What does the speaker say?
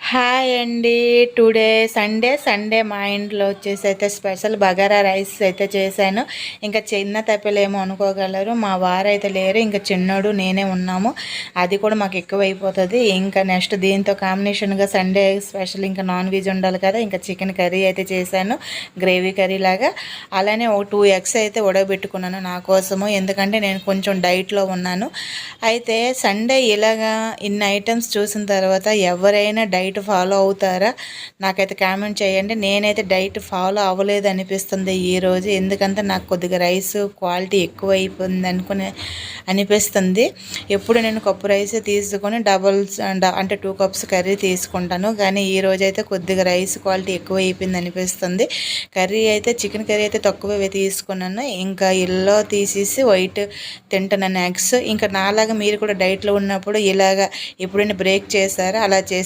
Hi అండి. Today Sunday మా ఇంట్లో వచ్చేసి అయితే స్పెషల్ బగారా రైస్ అయితే చేశాను. ఇంకా చిన్న తప్పిలేమో అనుకోగలరు, మా వారు అయితే లేరు, ఇంకా చిన్నోడు నేనే ఉన్నాము. అది కూడా మాకు ఎక్కువ అయిపోతుంది. ఇంకా నెక్స్ట్ దీంతో కాంబినేషన్గా సండే స్పెషల్ ఇంకా నాన్ వెజ్ ఉండాలి కదా, ఇంకా చికెన్ కర్రీ అయితే చేశాను, గ్రేవీ కర్రీ లాగా. అలానే ఒక 2 ఎగ్స్ అయితే ఉడకబెట్టుకున్నాను నా కోసము, ఎందుకంటే నేను కొంచెం డైట్లో ఉన్నాను. అయితే సండే ఇలాగా ఇన్ని ఐటమ్స్ చూసిన తర్వాత ఎవరైనా డైట్ ఫాలో అవుతారా? నాకైతే కామెంట్ చేయండి. నేనైతే డైట్ ఫాలో అవ్వలేదు అనిపిస్తుంది ఈరోజు, ఎందుకంటే నాకు కొద్దిగా రైస్ క్వాలిటీ ఎక్కువ అయిపోయింది అనిపిస్తుంది. ఎప్పుడు నేను కప్పు రైస్ తీసుకొని అంటే 2 కప్స్ కర్రీ తీసుకుంటాను, కానీ ఈరోజు అయితే కొద్దిగా రైస్ క్వాలిటీ ఎక్కువ అయిపోయింది అనిపిస్తుంది. కర్రీ అయితే చికెన్ కర్రీ అయితే తక్కువ తీసుకున్నాను, ఇంకా ఇల్లో తీసేసి వైట్ తింటున్నాను ఎగ్స్. ఇంకా నాలాగా మీరు కూడా డైట్లో ఉన్నప్పుడు ఇలాగా ఎప్పుడైనా బ్రేక్ చేశారా? అలా చేస్తే